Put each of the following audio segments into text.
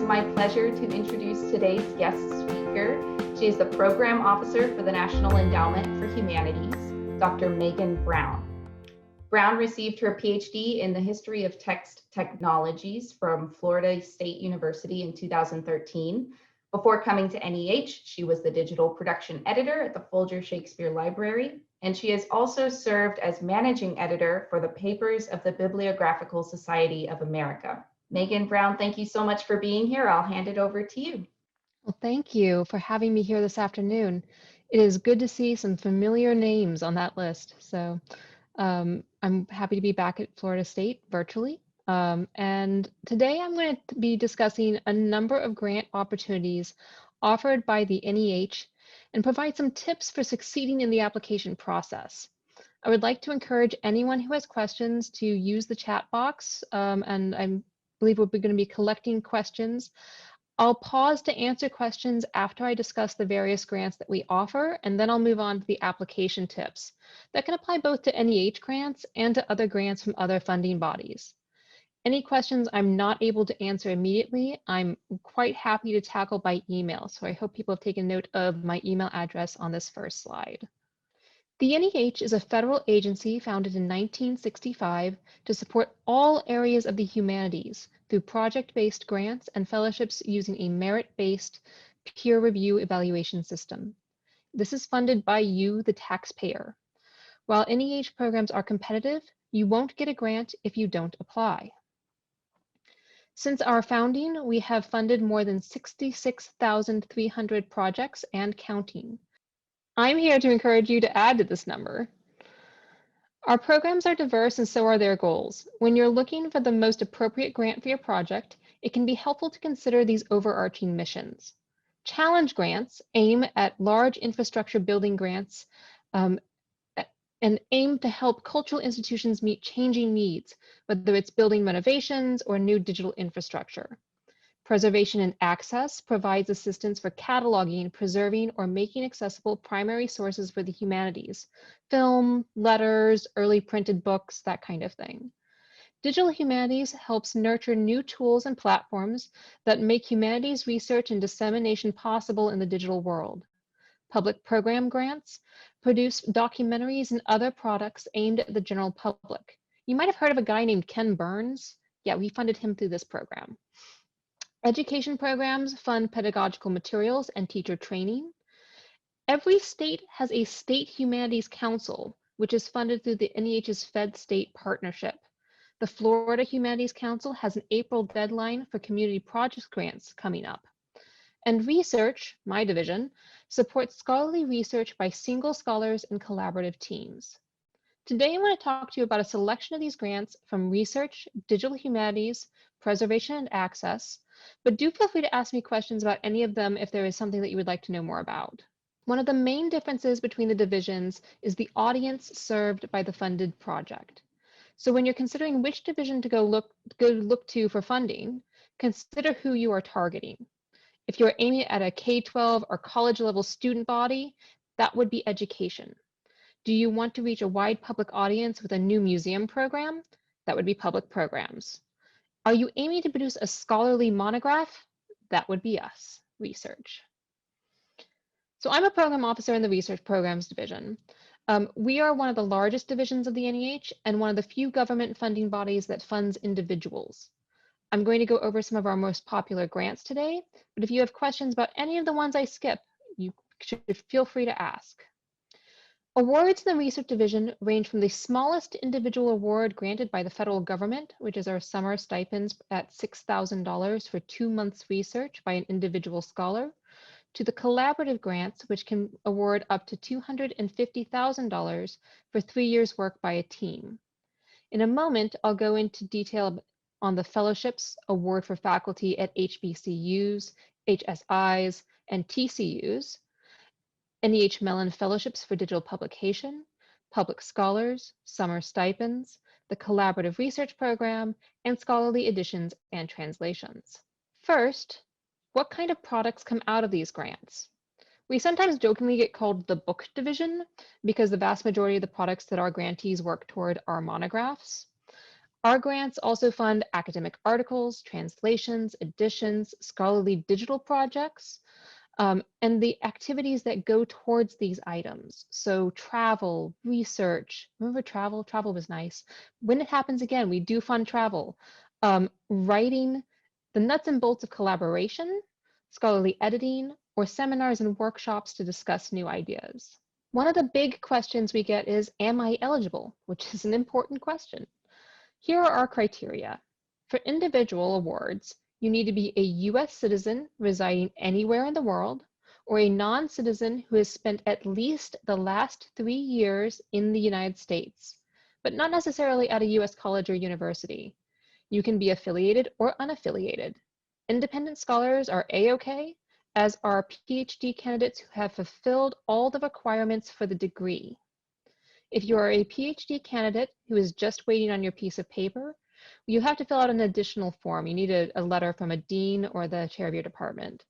my pleasure to introduce today's guest speaker. She is the Program Officer for the National Endowment for Humanities, Dr. Meaghan Brown. Brown received her PhD in the History of Text Technologies from Florida State University in 2013. Before coming to NEH, she was the digital production editor at the Folger Shakespeare Library, and she has also served as managing editor for the Papers of the Bibliographical Society of America. Meaghan Brown, thank you so much for being here. I'll hand it over to you. Well, thank you for having me here this afternoon. It is good to see some familiar names on that list. So I'm happy to be back at Florida State virtually. And today I'm going to be discussing a number of grant opportunities offered by the NEH and provide some tips for succeeding in the application process. I would like to encourage anyone who has questions to use the chat box, and I believe we're going to be collecting questions. I'll pause to answer questions after I discuss the various grants that we offer, and then I'll move on to the application tips that can apply both to NEH grants and to other grants from other funding bodies. Any questions I'm not able to answer immediately, I'm quite happy to tackle by email. So I hope people have taken note of my email address on this first slide. The NEH is a federal agency founded in 1965 to support all areas of the humanities through project-based grants and fellowships using a merit-based peer review evaluation system. This is funded by you, the taxpayer. While NEH programs are competitive, you won't get a grant if you don't apply. Since our founding, we have funded more than 66,300 projects and counting. I'm here to encourage you to add to this number. Our programs are diverse and so are their goals. When you're looking for the most appropriate grant for your project, it can be helpful to consider these overarching missions. Challenge grants aim at large infrastructure building grants and aim to help cultural institutions meet changing needs, whether it's building renovations or new digital infrastructure. Preservation and Access provides assistance for cataloging, preserving, or making accessible primary sources for the humanities, film, letters, early printed books, that kind of thing. Digital Humanities helps nurture new tools and platforms that make humanities research and dissemination possible in the digital world. Public program grants produce documentaries and other products aimed at the general public. You might have heard of a guy named Ken Burns. Yeah, we funded him through this program. Education programs fund pedagogical materials and teacher training. Every state has a State Humanities Council, which is funded through the NEH's Fed-State partnership. The Florida Humanities Council has an April deadline for community project grants coming up. And research, my division, supports scholarly research by single scholars and collaborative teams. Today, I want to talk to you about a selection of these grants from research, digital humanities, preservation and access, but do feel free to ask me questions about any of them if there is something that you would like to know more about. One of the main differences between the divisions is the audience served by the funded project. So when you're considering which division to go look to for funding, consider who you are targeting. If you're aiming at a K-12 or college level student body, that would be education. Do you want to reach a wide public audience with a new museum program? That would be public programs. Are you aiming to produce a scholarly monograph? That would be us, research. So I'm a program officer in the research programs division. We are one of the largest divisions of the NEH and one of the few government funding bodies that funds individuals. I'm going to go over some of our most popular grants today, but if you have questions about any of the ones I skip, you should feel free to ask. Awards in the research division range from the smallest individual award granted by the federal government, which is our Summer Stipends at $6,000 for 2 months research by an individual scholar, to the collaborative grants, which can award up to $250,000 for 3 years work by a team. In a moment, I'll go into detail on the fellowships award for faculty at HBCUs, HSIs, and TCUs, NEH Mellon Fellowships for Digital Publication, Public Scholars, Summer Stipends, the Collaborative Research Program, and Scholarly Editions and Translations. First, what kind of products come out of these grants? We sometimes jokingly get called the book division because the vast majority of the products that our grantees work toward are monographs. Our grants also fund academic articles, translations, editions, scholarly digital projects, and the activities that go towards these items. So travel, research, remember travel? Travel was nice. When it happens again, we do fund travel. Writing, the nuts and bolts of collaboration, scholarly editing, or seminars and workshops to discuss new ideas. One of the big questions we get is, am I eligible? Which is an important question. Here are our criteria. For individual awards, you need to be a US citizen residing anywhere in the world, or a non-citizen who has spent at least the last 3 years in the United States, but not necessarily at a US college or university. You can be affiliated or unaffiliated. Independent scholars are A-OK, as are PhD candidates who have fulfilled all the requirements for the degree. If you are a PhD candidate who is just waiting on your piece of paper, you have to fill out an additional form. You need a letter from a dean or the chair of your department.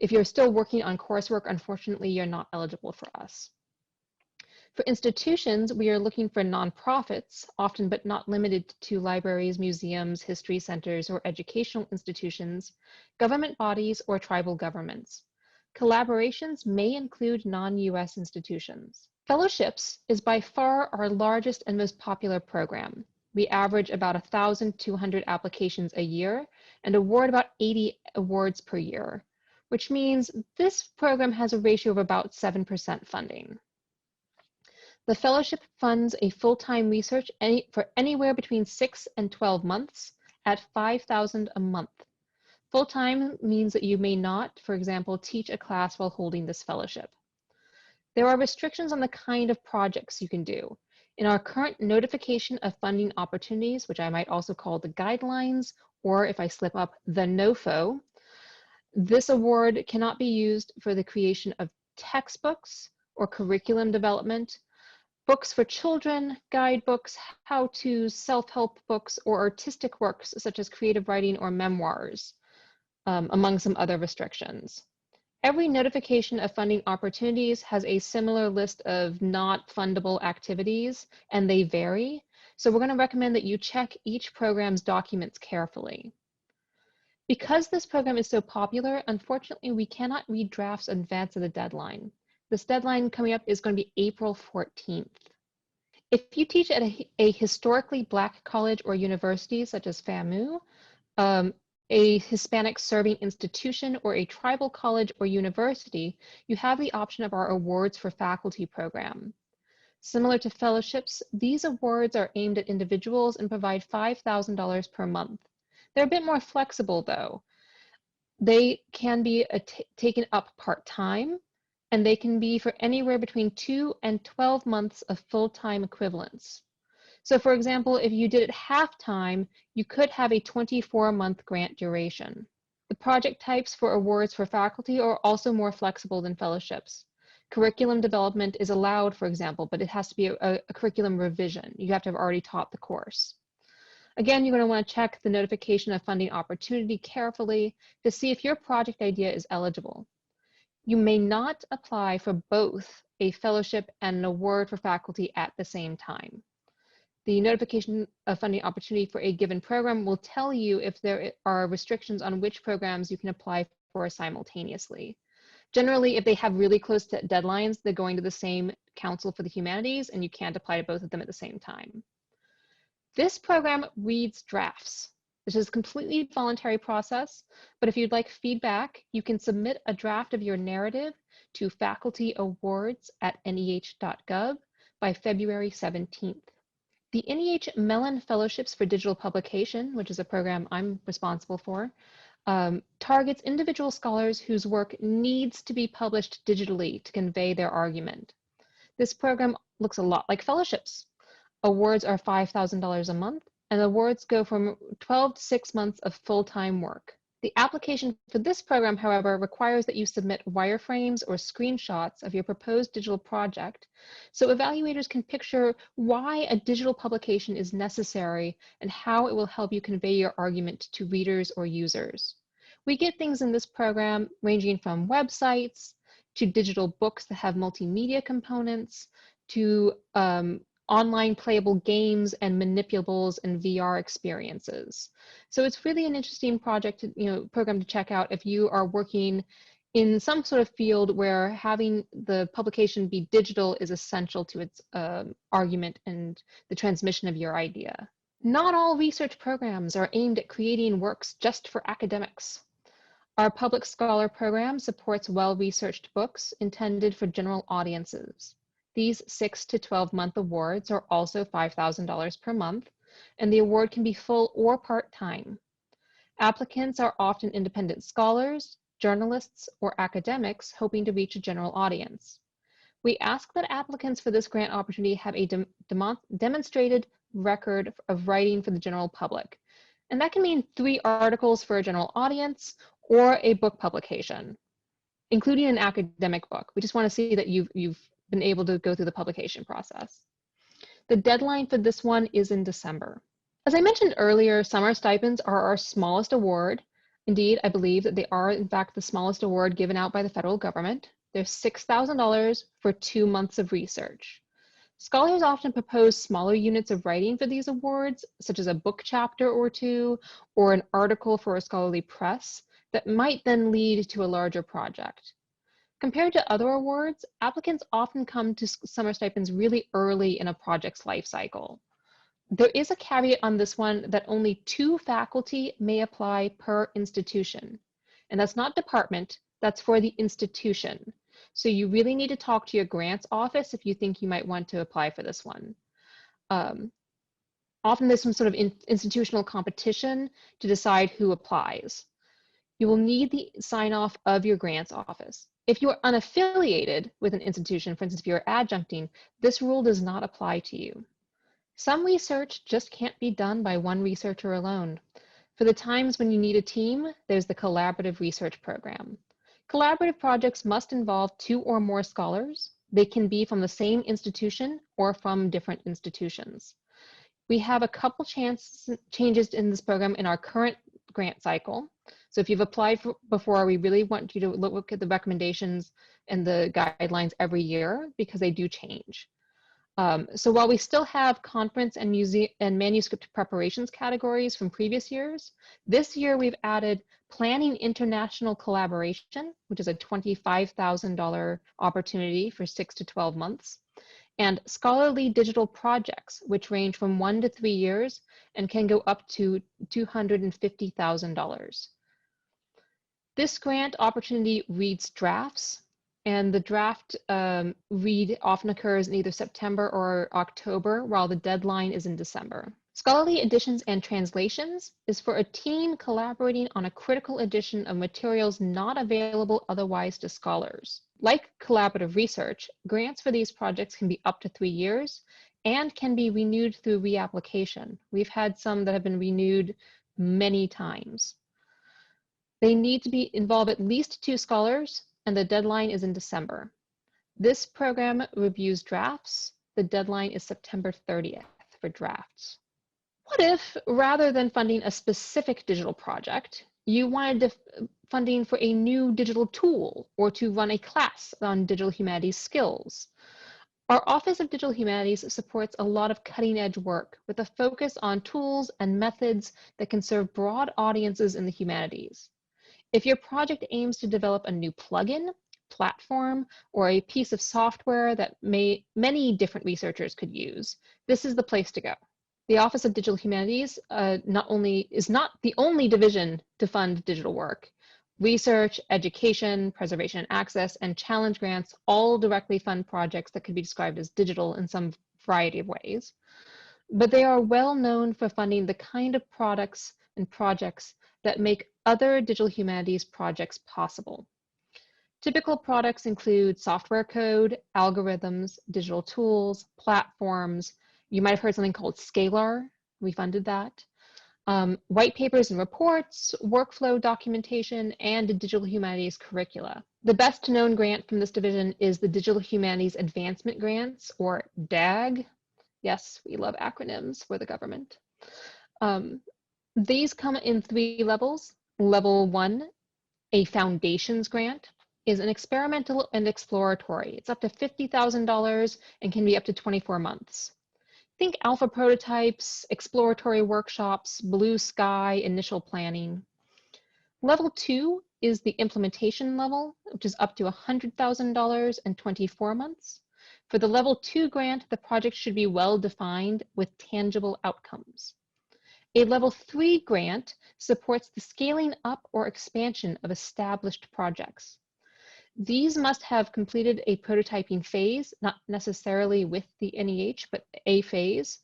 If you're still working on coursework, unfortunately, you're not eligible for us. For institutions, we are looking for nonprofits, often but not limited to libraries, museums, history centers, or educational institutions, government bodies, or tribal governments. Collaborations may include non-US institutions. Fellowships is by far our largest and most popular program. We average about 1,200 applications a year and award about 80 awards per year, which means this program has a ratio of about 7% funding. The fellowship funds a full-time research for anywhere between 6 and 12 months at $5,000 a month. Full-time means that you may not, for example, teach a class while holding this fellowship. There are restrictions on the kind of projects you can do. In our current notification of funding opportunities, which I might also call the guidelines, or if I slip up, the NOFO, this award cannot be used for the creation of textbooks or curriculum development, books for children, guidebooks, how-to, self-help books, or artistic works such as creative writing or memoirs, among some other restrictions. Every notification of funding opportunities has a similar list of not fundable activities, and they vary. So we're going to recommend that you check each program's documents carefully. Because this program is so popular, unfortunately, we cannot read drafts in advance of the deadline. This deadline coming up is going to be April 14th. If you teach at a historically Black college or university, such as FAMU, a Hispanic serving institution, or a tribal college or university, you have the option of our Awards for Faculty program. Similar to fellowships, these awards are aimed at individuals and provide $5,000 per month. They're a bit more flexible though. They can be taken up part-time, and they can be for anywhere between 2 and 12 months of full-time equivalence. So for example, if you did it half-time, you could have a 24-month grant duration. The project types for awards for faculty are also more flexible than fellowships. Curriculum development is allowed, for example, but it has to be a curriculum revision. You have to have already taught the course. Again, you're going to want to check the notification of funding opportunity carefully to see if your project idea is eligible. You may not apply for both a fellowship and an award for faculty at the same time. The notification of funding opportunity for a given program will tell you if there are restrictions on which programs you can apply for simultaneously. Generally, if they have really close to deadlines, they're going to the same Council for the Humanities, and you can't apply to both of them at the same time. This program reads drafts. This is a completely voluntary process, but if you'd like feedback, you can submit a draft of your narrative to facultyawards@neh.gov by February 17th. The NEH Mellon Fellowships for Digital Publication, which is a program I'm responsible for, targets individual scholars whose work needs to be published digitally to convey their argument. This program looks a lot like fellowships. Awards are $5,000 a month, and awards go from 12 to 6 months of full-time work. The application for this program, however, requires that you submit wireframes or screenshots of your proposed digital project, so evaluators can picture why a digital publication is necessary and how it will help you convey your argument to readers or users. We get things in this program ranging from websites to digital books that have multimedia components to online playable games and manipulables and VR experiences. So it's really an interesting project, program to check out if you are working in some sort of field where having the publication be digital is essential to its argument and the transmission of your idea. Not all research programs are aimed at creating works just for academics. Our Public Scholar program supports well-researched books intended for general audiences. These 6 to 12-month awards are also $5,000 per month, and the award can be full or part-time. Applicants are often independent scholars, journalists, or academics hoping to reach a general audience. We ask that applicants for this grant opportunity have a demonstrated record of writing for the general public. And that can mean 3 articles for a general audience or a book publication, including an academic book. We just want to see that you've been able to go through the publication process. The deadline for this one is in December. As I mentioned earlier, summer stipends are our smallest award. Indeed, I believe that they are, in fact, the smallest award given out by the federal government. They're $6,000 for 2 months of research. Scholars often propose smaller units of writing for these awards, such as a book chapter or 2, or an article for a scholarly press that might then lead to a larger project. Compared to other awards, applicants often come to summer stipends really early in a project's life cycle. There is a caveat on this one that only 2 faculty may apply per institution. And that's not department, that's for the institution. So you really need to talk to your grants office if you think you might want to apply for this one. Often there's some sort of institutional competition to decide who applies. You will need the sign off of your grants office. If you are unaffiliated with an institution, for instance, if you're adjuncting, this rule does not apply to you. Some research just can't be done by one researcher alone. For the times when you need a team, there's the collaborative research program. Collaborative projects must involve 2 or more scholars. They can be from the same institution or from different institutions. We have a couple changes in this program in our current grant cycle. So if you've applied before, we really want you to look at the recommendations and the guidelines every year because they do change. So while we still have conference and manuscript preparations categories from previous years, this year we've added planning international collaboration, which is a $25,000 opportunity for 6 to 12 months, and scholarly digital projects, which range from 1 to 3 years and can go up to $250,000. This grant opportunity reads drafts, and the draft read often occurs in either September or October, while the deadline is in December. Scholarly editions and translations is for a team collaborating on a critical edition of materials not available otherwise to scholars. Like collaborative research, grants for these projects can be up to 3 years and can be renewed through reapplication. We've had some that have been renewed many times. They need to involve at least 2 scholars, and the deadline is in December. This program reviews drafts. The deadline is September 30th for drafts. What if, rather than funding a specific digital project, you wanted funding for a new digital tool or to run a class on digital humanities skills? Our Office of Digital Humanities supports a lot of cutting-edge work with a focus on tools and methods that can serve broad audiences in the humanities. If your project aims to develop a new plugin, platform, or a piece of software that many different researchers could use, this is the place to go. The Office of Digital Humanities is not the only division to fund digital work. Research, education, preservation and access, and challenge grants all directly fund projects that could be described as digital in some variety of ways. But they are well known for funding the kind of products and projects that make other digital humanities projects possible. Typical products include software code, algorithms, digital tools, platforms. You might have heard something called Scalar. We funded that. White papers and reports, workflow documentation, and digital humanities curricula. The best known grant from this division is the Digital Humanities Advancement Grants, or DAG. Yes, we love acronyms for the government. These come in 3 levels. Level 1, a foundations grant, is an experimental and exploratory. It's up to $50,000 and can be up to 24 months. Think alpha prototypes, exploratory workshops, blue sky, initial planning. Level 2 is the implementation level, which is up to $100,000 and 24 months. For the level 2 grant, the project should be well defined with tangible outcomes. A level 3 grant supports the scaling up or expansion of established projects. These must have completed a prototyping phase, not necessarily with the NEH, but a phase,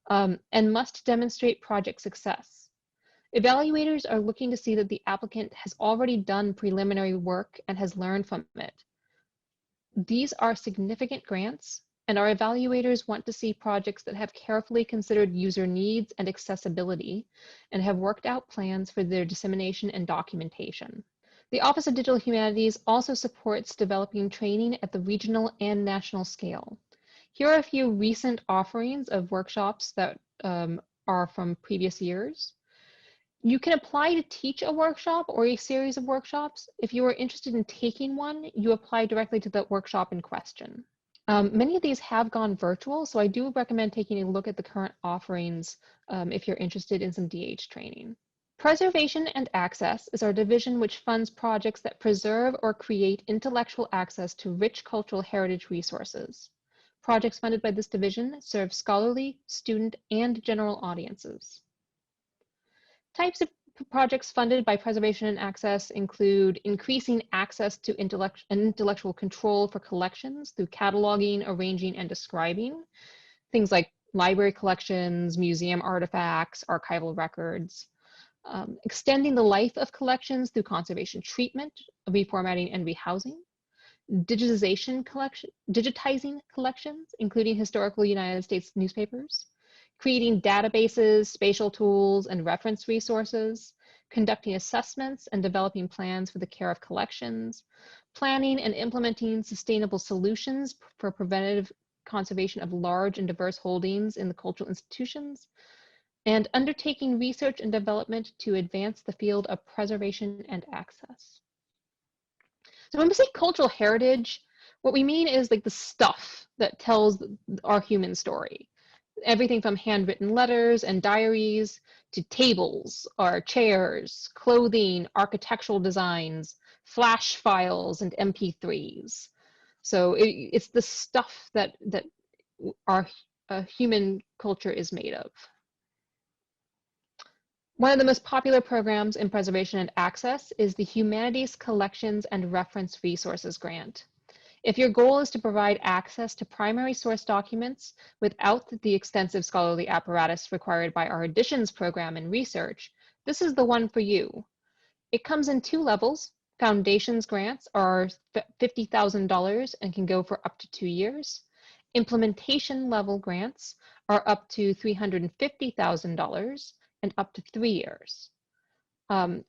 and must demonstrate project success. Evaluators are looking to see that the applicant has already done preliminary work and has learned from it. These are significant grants, and our evaluators want to see projects that have carefully considered user needs and accessibility and have worked out plans for their dissemination and documentation. The Office of Digital Humanities also supports developing training at the regional and national scale. Here are a few recent offerings of workshops that are from previous years. You can apply to teach a workshop or a series of workshops. If you are interested in taking one, you apply directly to the workshop in question. Many of these have gone virtual, so I do recommend taking a look at the current offerings if you're interested in some DH training. Preservation and Access is our division which funds projects that preserve or create intellectual access to rich cultural heritage resources. Projects funded by this division serve scholarly, student, and general audiences. Types of projects funded by Preservation and Access include increasing access to intellectual control for collections through cataloging, arranging, and describing. Things like library collections, museum artifacts, archival records. Extending the life of collections through conservation treatment, reformatting, and rehousing. Digitizing collections, including historical United States newspapers. Creating databases, spatial tools, and reference resources. Conducting assessments and developing plans for the care of collections. Planning and implementing sustainable solutions for preventative conservation of large and diverse holdings in the cultural institutions. And undertaking research and development to advance the field of preservation and access. So when we say cultural heritage, what we mean is like the stuff that tells our human story. Everything from handwritten letters and diaries to tables or chairs, clothing, architectural designs, flash files, and MP3s. So it's the stuff that our human culture is made of. One of the most popular programs in Preservation and Access is the Humanities Collections and Reference Resources Grant. If your goal is to provide access to primary source documents without the extensive scholarly apparatus required by our editions program and research, this is the one for you. It comes in 2 levels. Foundations grants are $50,000 and can go for up to 2 years. Implementation level grants are up to $350,000 and up to 3 years. And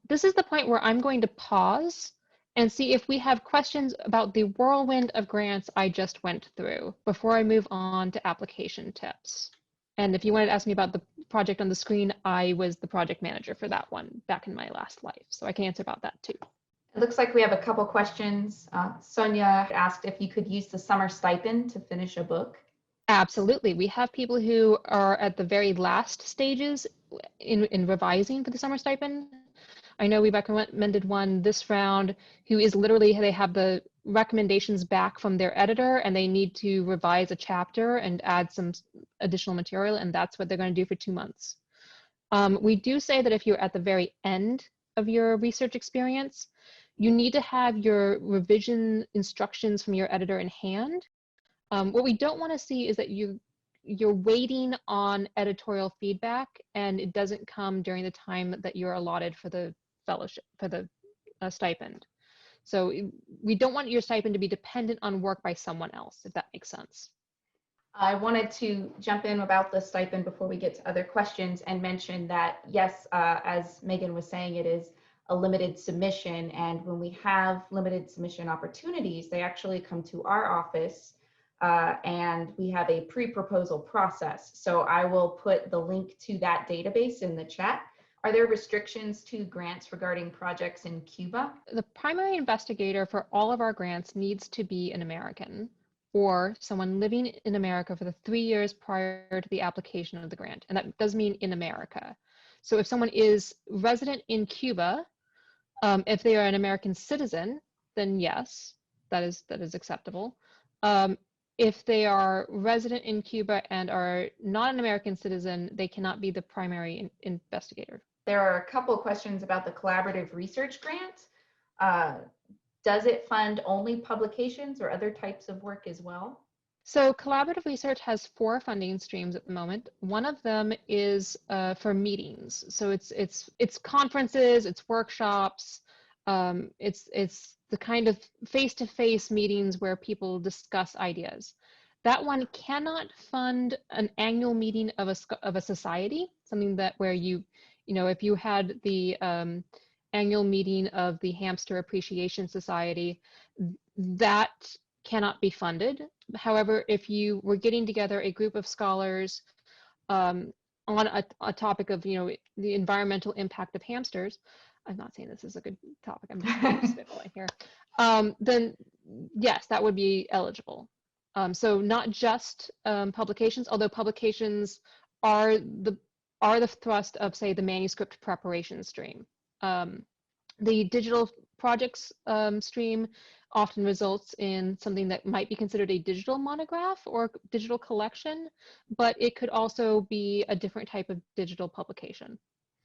this is the point where I'm going to pause and see if we have questions about the whirlwind of grants I just went through before I move on to application tips. And if you wanted to ask me about the project on the screen, I was the project manager for that one back in my last life, so I can answer about that too. It looks like we have a couple questions. Sonia asked if you could use the summer stipend to finish a book. Absolutely. We have people who are at the very last stages in revising for the summer stipend. I know we recommended one this round who is literally, they have the recommendations back from their editor and they need to revise a chapter and add some additional material, and that's what they're going to do for 2 months. We do say that if you're at the very end of your research experience, you need to have your revision instructions from your editor in hand. What we don't want to see is that you're waiting on editorial feedback and it doesn't come during the time that you're allotted for the fellowship, for the stipend. So we don't want your stipend to be dependent on work by someone else, if that makes sense. I wanted to jump in about the stipend before we get to other questions and mention that, yes, as Meaghan was saying, it is a limited submission. And when we have limited submission opportunities, they actually come to our office and we have a pre-proposal process. So I will put the link to that database in the chat. Are there restrictions to grants regarding projects in Cuba? The primary investigator for all of our grants needs to be an American. or someone living in America for the 3 years prior to the application of the grant. And that does mean in America. So if someone is resident in Cuba, if they are an American citizen, then yes, that is acceptable. If they are resident in Cuba and are not an American citizen, they cannot be the primary investigator. There are a couple of questions about the collaborative research grant. Does it fund only publications or other types of work as well? So collaborative research has 4 funding streams at the moment. One of them is for meetings. So it's conferences, it's workshops, it's the kind of face-to-face meetings where people discuss ideas. That one cannot fund an annual meeting of a society, something that where you know, if you had the annual meeting of the Hamster Appreciation Society, that cannot be funded. However, if you were getting together a group of scholars on a topic of, you know, the environmental impact of hamsters, I'm not saying this is a good topic, I'm just spitballing here, then yes, that would be eligible. So not just publications, although publications are the thrust of, say, the manuscript preparation stream. The digital projects stream often results in something that might be considered a digital monograph or digital collection, but it could also be a different type of digital publication.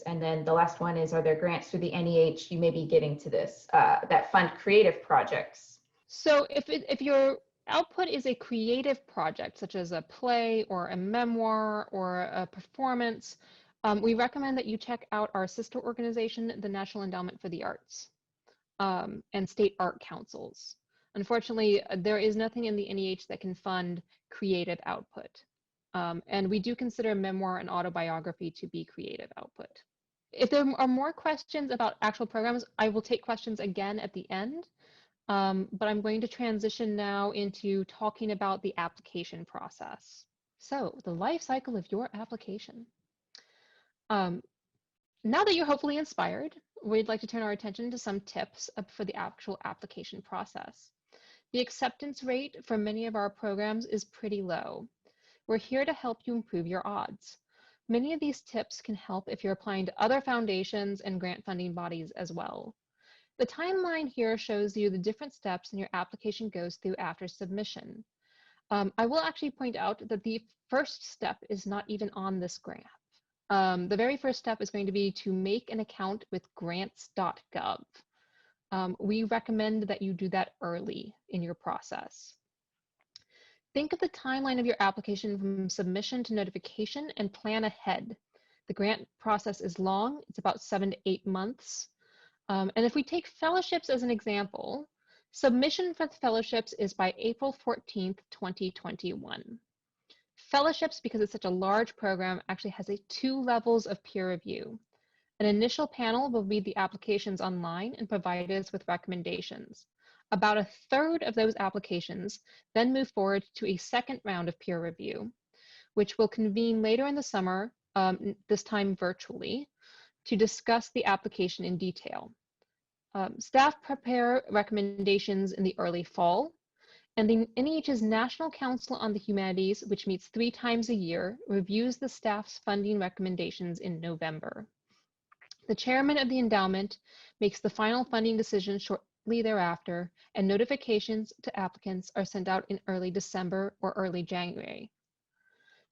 And then the last one is, are there grants through the NEH, you may be getting to this, that fund creative projects? So if your output is a creative project, such as a play or a memoir or a performance, we recommend that you check out our sister organization, the National Endowment for the Arts, and state art councils. Unfortunately, there is nothing in the NEH that can fund creative output. And we do consider memoir and autobiography to be creative output. If there are more questions about actual programs, I will take questions again at the end. But I'm going to transition now into talking about the application process. So the life cycle of your application. Now that you're hopefully inspired, we'd like to turn our attention to some tips for the actual application process. The acceptance rate for many of our programs is pretty low. We're here to help you improve your odds. Many of these tips can help if you're applying to other foundations and grant funding bodies as well. The timeline here shows you the different steps your application goes through after submission. I will actually point out that the first step is not even on this graph. The very first step is going to be to make an account with grants.gov. We recommend that you do that early in your process. Think of the timeline of your application from submission to notification and plan ahead. The grant process is long, it's about 7 to 8 months. And if we take fellowships as an example, submission for the fellowships is by April 14th, 2021. Fellowships, because it's such a large program, actually has 2 levels of peer review. An initial panel will read the applications online and provide us with recommendations. About 1/3 of those applications then move forward to a second round of peer review, which will convene later in the summer, this time virtually, to discuss the application in detail. Staff prepare recommendations in the early fall, and the NEH's National Council on the Humanities, which meets 3 times a year, reviews the staff's funding recommendations in November. The chairman of the endowment makes the final funding decision shortly thereafter, and notifications to applicants are sent out in early December or early January.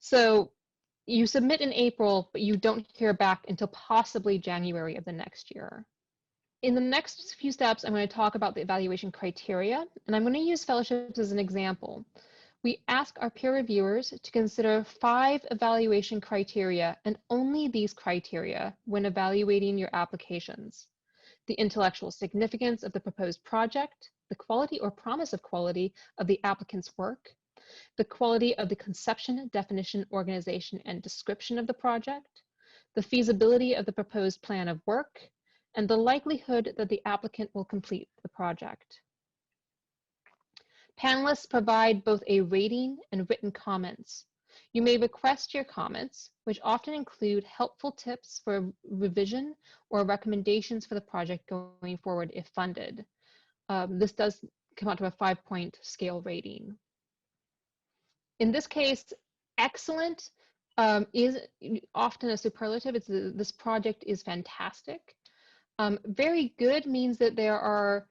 So you submit in April, but you don't hear back until possibly January of the next year. In the next few steps, I'm going to talk about the evaluation criteria, and I'm going to use fellowships as an example. We ask our peer reviewers to consider 5 evaluation criteria, and only these criteria, when evaluating your applications. The intellectual significance of the proposed project, the quality or promise of quality of the applicant's work, the quality of the conception, definition, organization, and description of the project, the feasibility of the proposed plan of work, and the likelihood that the applicant will complete the project. Panelists provide both a rating and written comments. You may request your comments, which often include helpful tips for revision or recommendations for the project going forward if funded. This does come out to a 5-point scale rating. In this case, excellent is often a superlative. This project is fantastic. Very good means that there are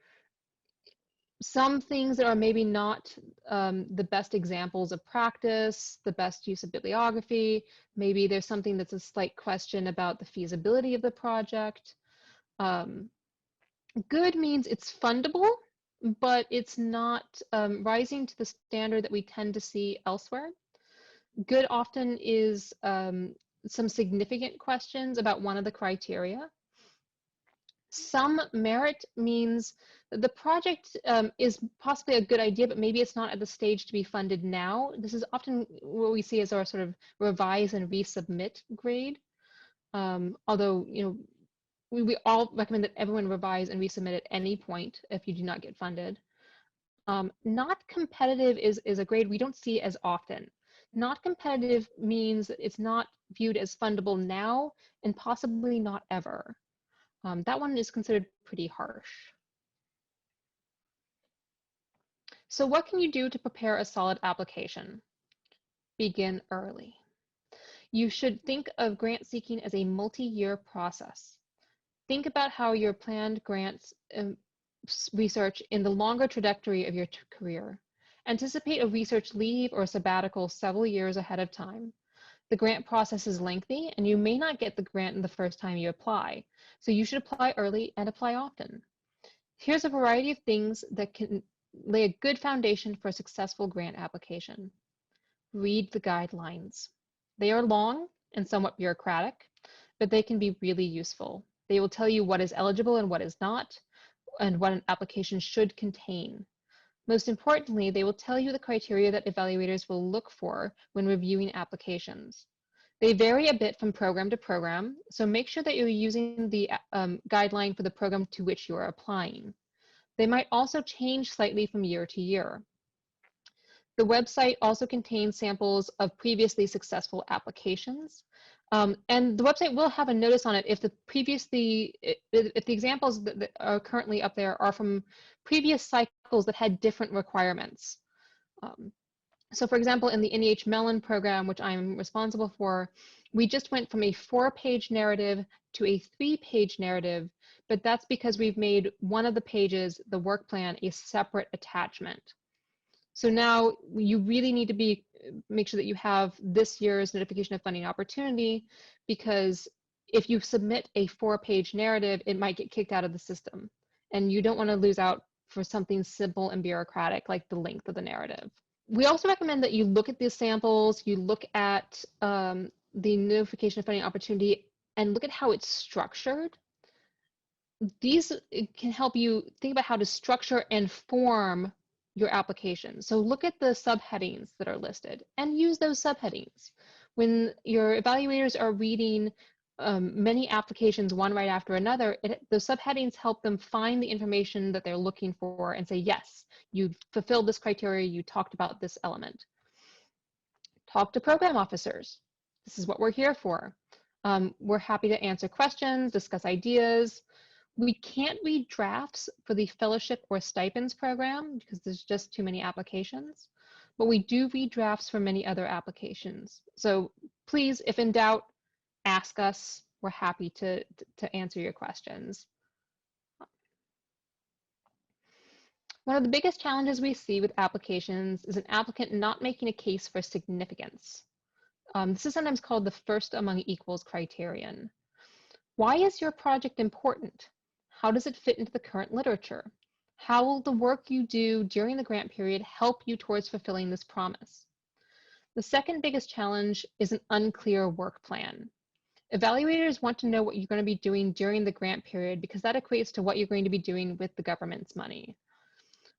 some things that are maybe not the best examples of practice, the best use of bibliography. Maybe there's something that's a slight question about the feasibility of the project. Good means it's fundable, but it's not rising to the standard that we tend to see elsewhere. Good often is some significant questions about one of the criteria. Some merit means that the project is possibly a good idea, but maybe it's not at the stage to be funded now. This is often what we see as our sort of revise and resubmit grade. Although, you know, we all recommend that everyone revise and resubmit at any point if you do not get funded. Not competitive is a grade we don't see as often. Not competitive means it's not viewed as fundable now and possibly not ever. That one is considered pretty harsh. So what can you do to prepare a solid application? Begin early. You should think of grant seeking as a multi-year process. Think about how your planned grants research in the longer trajectory of your career. Anticipate a research leave or sabbatical several years ahead of time. The grant process is lengthy and you may not get the grant in the first time you apply, so you should apply early and apply often. Here's a variety of things that can lay a good foundation for a successful grant application. Read the guidelines. They are long and somewhat bureaucratic, but they can be really useful. They will tell you what is eligible and what is not, and what an application should contain. Most importantly, they will tell you the criteria that evaluators will look for when reviewing applications. They vary a bit from program to program, so make sure that you're using the guideline for the program to which you are applying. They might also change slightly from year to year. The website also contains samples of previously successful applications. And the website will have a notice on it if the examples that are currently up there are from previous cycles that had different requirements. So for example, in the NEH Mellon program, which I'm responsible for, we just went from a 4-page narrative to a 3-page narrative, but that's because we've made one of the pages, the work plan, a separate attachment. So now you really need to make sure that you have this year's notification of funding opportunity, because if you submit a 4-page narrative, it might get kicked out of the system. And you don't want to lose out for something simple and bureaucratic like the length of the narrative. We also recommend that you look at the samples, you look at the notification of funding opportunity, and look at how it's structured. These can help you think about how to structure and form your application. So look at the subheadings that are listed and use those subheadings. When your evaluators are reading many applications one right after another, the subheadings help them find the information that they're looking for and say, yes, you fulfilled this criteria, you talked about this element. Talk to program officers. This is what we're here for. We're happy to answer questions, discuss ideas. We can't read drafts for the fellowship or stipends program because there's just too many applications, but we do read drafts for many other applications. So please, if in doubt, ask us. We're happy to answer your questions. One of the biggest challenges we see with applications is an applicant not making a case for significance. This is sometimes called the first among equals criterion. Why is your project important? How does it fit into the current literature? How will the work you do during the grant period help you towards fulfilling this promise? The second biggest challenge is an unclear work plan. Evaluators want to know what you're going to be doing during the grant period because that equates to what you're going to be doing with the government's money.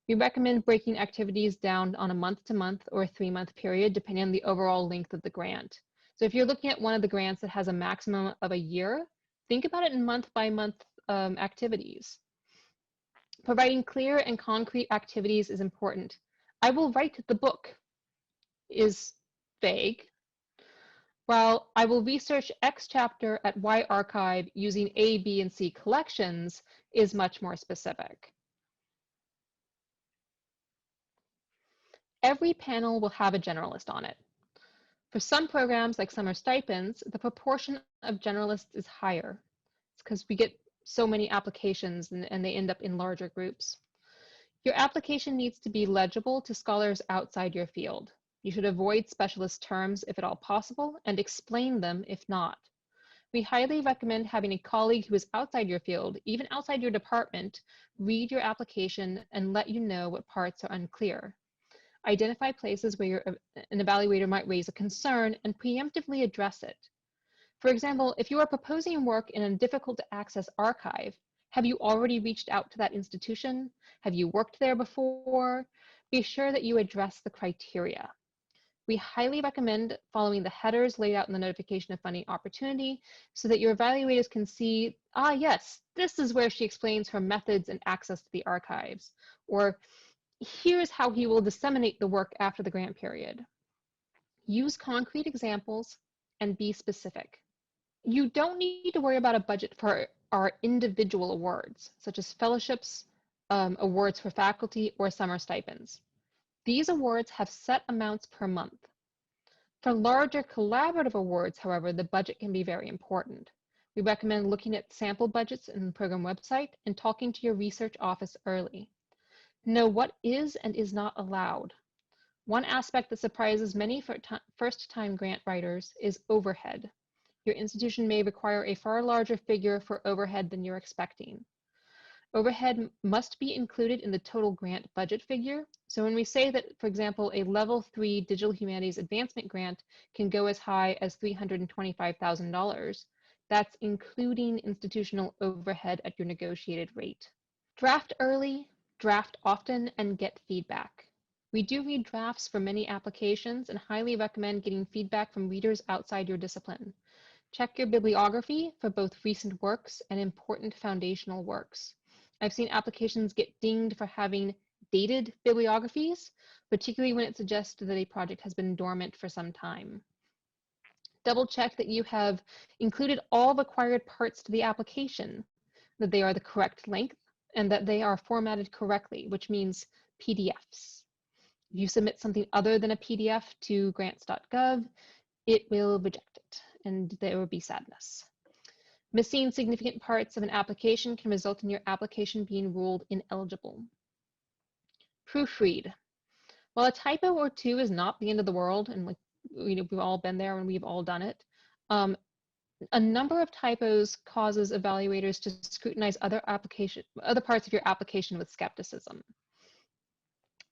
We recommend breaking activities down on a month-to-month or a 3-month period, depending on the overall length of the grant. So if you're looking at one of the grants that has a maximum of a year, think about it in month-by-month activities. Providing clear and concrete activities is important. I will write the book is vague, while I will research X chapter at Y archive using A, B, and C collections is much more specific. every panel will have a generalist on it. For some programs like Summer Stipends, the proportion of generalists is higher. It's because we get so many applications and they end up in larger groups. Your application needs to be legible to scholars outside your field. You should avoid specialist terms if at all possible and explain them if not. We highly recommend having a colleague who is outside your field, even outside your department, read your application and let you know what parts are unclear. Identify places where an evaluator might raise a concern and preemptively address it. For example, if you are proposing work in a difficult to access archive, have you already reached out to that institution? Have you worked there before? Be sure that you address the criteria. We highly recommend following the headers laid out in the notification of funding opportunity so that your evaluators can see, yes, this is where she explains her methods and access to the archives, or here's how he will disseminate the work after the grant period. Use concrete examples and be specific. You don't need to worry about a budget for our individual awards, such as fellowships, awards for faculty, or summer stipends. These awards have set amounts per month. For larger collaborative awards, however, the budget can be very important. We recommend looking at sample budgets in the program website and talking to your research office early. Know what is and is not allowed. One aspect that surprises many first-time grant writers is overhead. Your institution may require a far larger figure for overhead than you're expecting. Overhead must be included in the total grant budget figure. So when we say that, for example, a level 3 Digital Humanities advancement grant can go as high as $325,000, that's including institutional overhead at your negotiated rate. Draft early, draft often, and get feedback. We do read drafts for many applications and highly recommend getting feedback from readers outside your discipline. Check your bibliography for both recent works and important foundational works. I've seen applications get dinged for having dated bibliographies, particularly when it suggests that a project has been dormant for some time. Double check that you have included all required parts to the application, that they are the correct length, and that they are formatted correctly, which means PDFs. If you submit something other than a PDF to grants.gov, it will reject it, and there will be sadness. Missing significant parts of an application can result in your application being ruled ineligible. Proofread. While a typo or two is not the end of the world, and we've all been there and we've all done it, a number of typos causes evaluators to scrutinize other parts of your application with skepticism.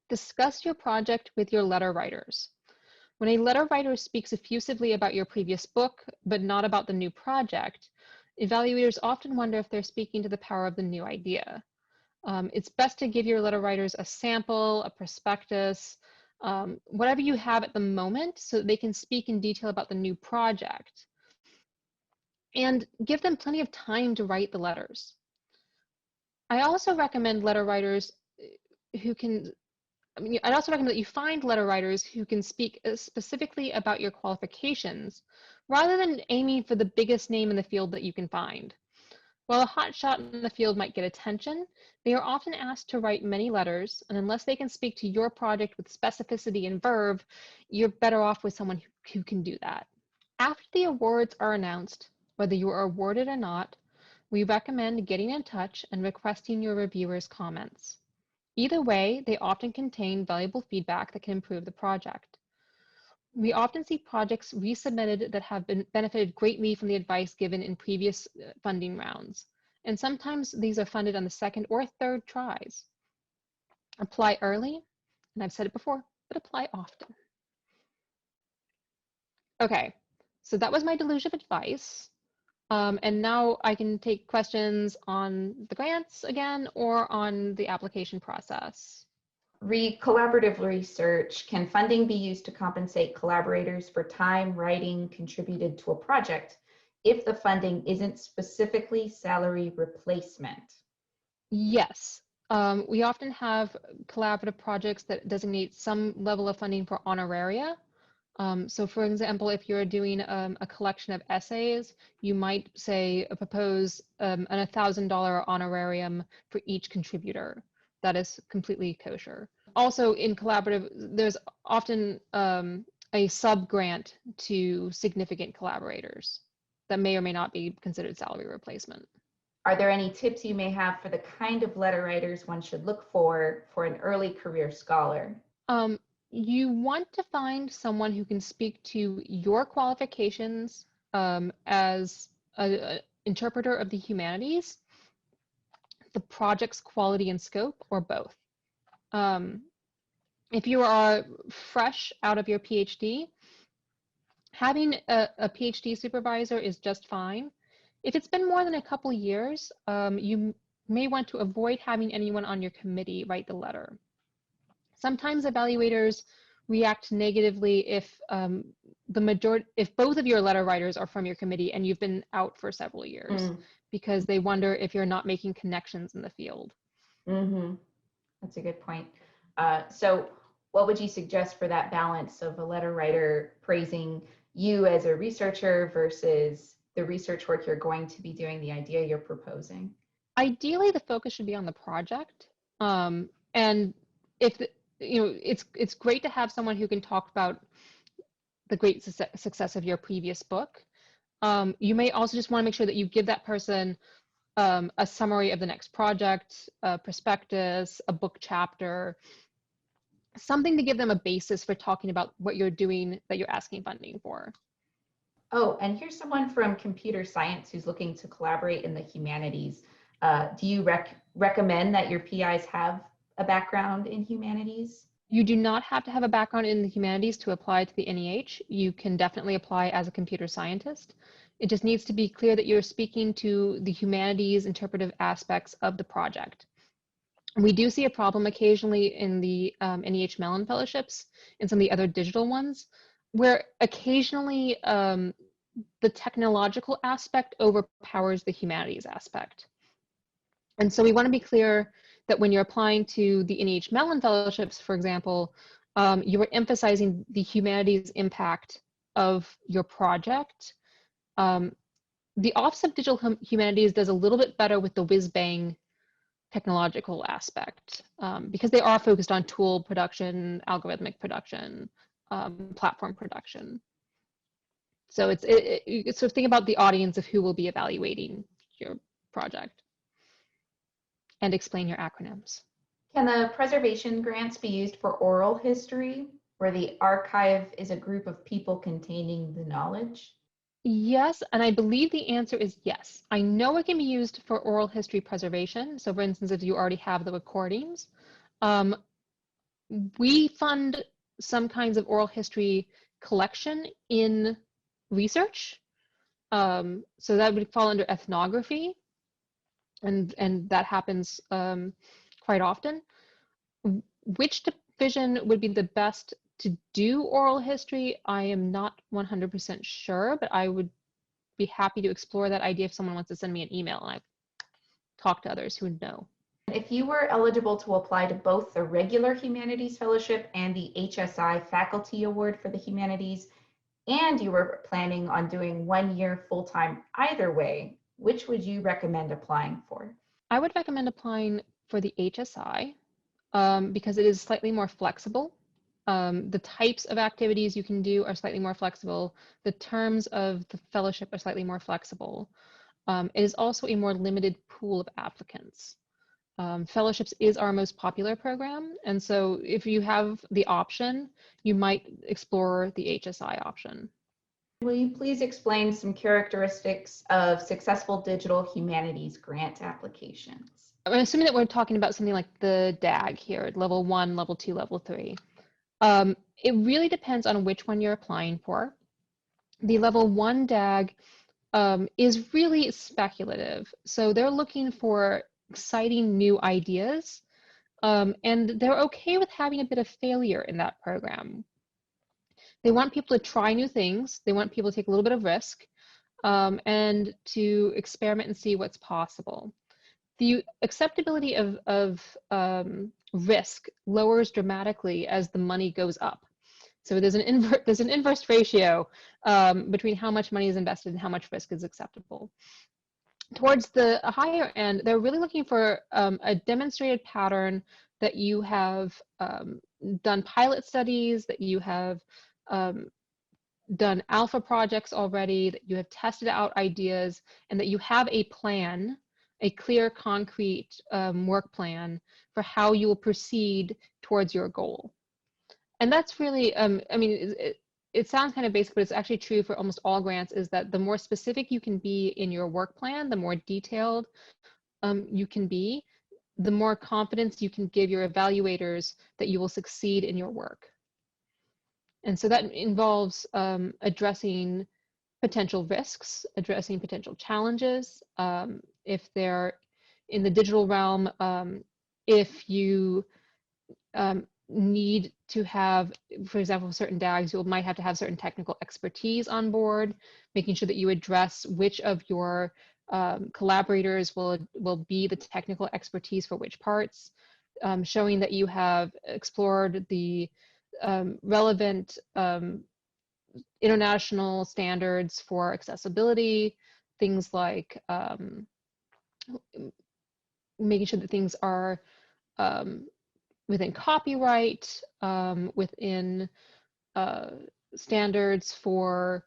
Discuss your project with your letter writers. When a letter writer speaks effusively about your previous book, but not about the new project, evaluators often wonder if they're speaking to the power of the new idea. It's best to give your letter writers a sample, a prospectus, whatever you have at the moment so that they can speak in detail about the new project. And give them plenty of time to write the letters. I also recommend letter writers who can I'd also recommend that you find letter writers who can speak specifically about your qualifications rather than aiming for the biggest name in the field that you can find. While a hot shot in the field might get attention, they are often asked to write many letters, and unless they can speak to your project with specificity and verve, you're better off with someone who can do that. After the awards are announced, whether you are awarded or not, we recommend getting in touch and requesting your reviewers' comments. Either way, they often contain valuable feedback that can improve the project. We often see projects resubmitted that have benefited greatly from the advice given in previous funding rounds, and sometimes these are funded on the second or third tries. Apply early, and I've said it before, but apply often. Okay, so that was my deluge of advice. And now I can take questions on the grants again or on the application process. Collaborative research. Can funding be used to compensate collaborators for time writing contributed to a project if the funding isn't specifically salary replacement? Yes. We often have collaborative projects that designate some level of funding for honoraria. So for example, if you're doing a collection of essays, you might say propose an $1,000 honorarium for each contributor. That is completely kosher. also in collaborative, there's often a sub-grant to significant collaborators that may or may not be considered salary replacement. Are there any tips you may have for the kind of letter writers one should look for an early career scholar? You want to find someone who can speak to your qualifications as an interpreter of the humanities, the project's quality and scope, or both. If you are fresh out of your PhD, having a PhD supervisor is just fine. If it's been more than a couple years, you may want to avoid having anyone on your committee write the letter. Sometimes evaluators react negatively if if both of your letter writers are from your committee and you've been out for several years, because they wonder if you're not making connections in the field. That's a good point. So what would you suggest for that balance of a letter writer praising you as a researcher versus the research work you're going to be doing, the idea you're proposing? Ideally, the focus should be on the project. And if it's great to have someone who can talk about the great success of your previous book. You may also just want to make sure that you give that person a summary of the next project, a prospectus, a book chapter, something to give them a basis for talking about what you're doing that you're asking funding for. Oh, and here's someone from computer science who's looking to collaborate in the humanities. Do you recommend that your PIs have a background in humanities? You do not have to have a background in the humanities to apply to the NEH. You can definitely apply as a computer scientist. It just needs to be clear that you're speaking to the humanities interpretive aspects of the project. We do see a problem occasionally in the NEH Mellon fellowships and some of the other digital ones, where occasionally the technological aspect overpowers the humanities aspect. And so we want to be clear that when you're applying to the NEH Mellon fellowships, for example, you are emphasizing the humanities impact of your project. The Office of Digital Humanities does a little bit better with the whiz-bang technological aspect because they are focused on tool production, algorithmic production, platform production. So it's sort of think about the audience of who will be evaluating your project and explain your acronyms. Can the preservation grants be used for oral history, where the archive is a group of people containing the knowledge? Yes, and I believe the answer is yes. I know it can be used for oral history preservation. So for instance, if you already have the recordings, we fund some kinds of oral history collection in research. So that would fall under ethnography, and that happens quite often. Which division would be the best to do oral history? I am not 100% sure, but I would be happy to explore that idea if someone wants to send me an email and I've talked to others who would know. If you were eligible to apply to both the regular humanities fellowship and the HSI Faculty Award for the humanities, and you were planning on doing 1 year full-time either way, which would you recommend applying for? I would recommend applying for the HSI because it is slightly more flexible. The types of activities you can do are slightly more flexible. The terms of the fellowship are slightly more flexible. It is also a more limited pool of applicants. Fellowships is our most popular program, and so if you have the option, you might explore the HSI option. Will you please explain some characteristics of successful digital humanities grant applications? I'm assuming that we're talking about something like the DAG here, level 1, level 2, level 3. It really depends on which one you're applying for. The level 1 DAG is really speculative. So they're looking for exciting new ideas, and they're okay with having a bit of failure in that program. They want people to try new things. They want people to take a little bit of risk and to experiment and see what's possible. The acceptability of risk lowers dramatically as the money goes up. So there's an inverse ratio between how much money is invested and how much risk is acceptable. towards the higher end, they're really looking for a demonstrated pattern that you have done pilot studies, that you have done alpha projects already, that you have tested out ideas, and that you have a plan, a clear, concrete work plan for how you will proceed towards your goal. And that's really, I mean, it sounds kind of basic, but it's actually true for almost all grants, is that the more specific you can be in your work plan, the more detailed you can be, the more confidence you can give your evaluators that you will succeed in your work. And so that involves addressing potential risks, addressing potential challenges. If they're in the digital realm, if you need to have, for example, certain DAGs, you might have to have certain technical expertise on board, making sure that you address which of your collaborators will be the technical expertise for which parts, showing that you have explored the relevant international standards for accessibility, things like making sure that things are within copyright, within standards for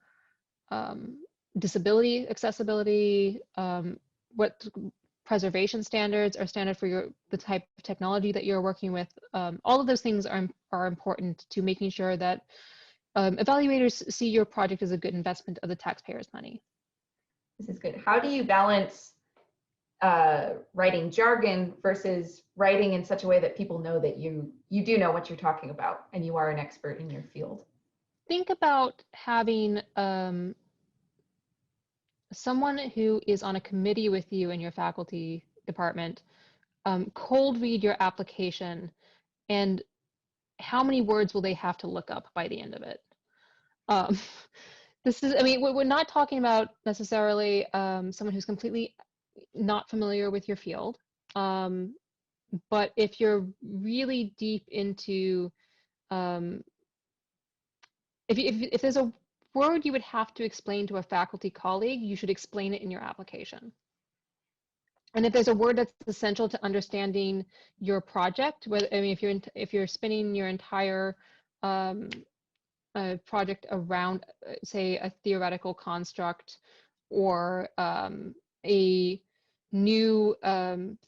disability accessibility, what preservation standards are standard for the type of technology that you're working with. All of those things are important to making sure that evaluators see your project as a good investment of the taxpayers' money. This is good. How do you balance writing jargon versus writing in such a way that people know that you do know what you're talking about and you are an expert in your field? Think about having someone who is on a committee with you in your faculty department cold read your application, and how many words will they have to look up by the end of it? This is, I mean, we're not talking about necessarily someone who's completely not familiar with your field. But if you're really deep into, if there's a word you would have to explain to a faculty colleague, you should explain it in your application. And if there's a word that's essential to understanding your project, whether, I mean, if you're spinning your entire project around, say, a theoretical construct or a new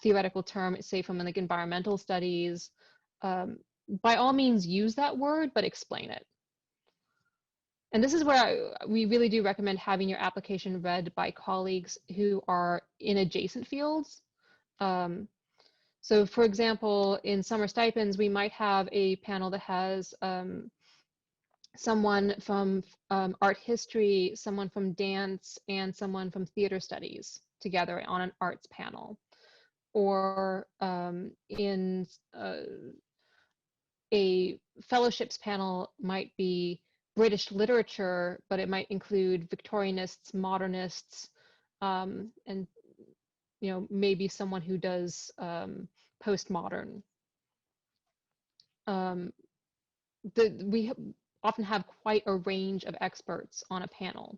theoretical term, say from like environmental studies, by all means use that word, but explain it. And this is where we really do recommend having your application read by colleagues who are in adjacent fields. So for example, in Summer Stipends, we might have a panel that has someone from art history, someone from dance, and someone from theater studies together on an arts panel. Or in a fellowships panel might be British literature, but it might include Victorianists, modernists, and maybe someone who does postmodern. We often have quite a range of experts on a panel,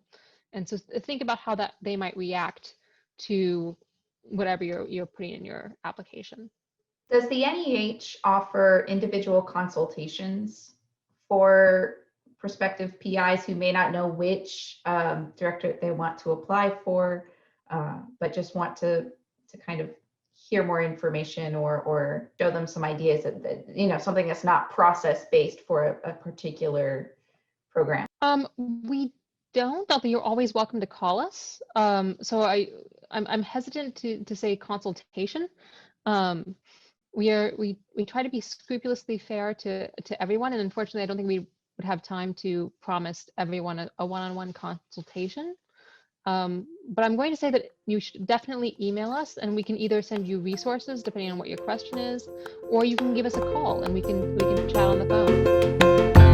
and so think about how they might react to whatever you're putting in your application. Does the NEH offer individual consultations for prospective PIs who may not know which directorate they want to apply for, but just want to kind of hear more information or show them some ideas that something that's not process-based for a particular program? We don't, although you're always welcome to call us. So I'm hesitant to say consultation. We try to be scrupulously fair to everyone, and unfortunately, I don't think we would have time to promise everyone a one-on-one consultation. But I'm going to say that you should definitely email us, and we can either send you resources depending on what your question is, or you can give us a call and we can chat on the phone.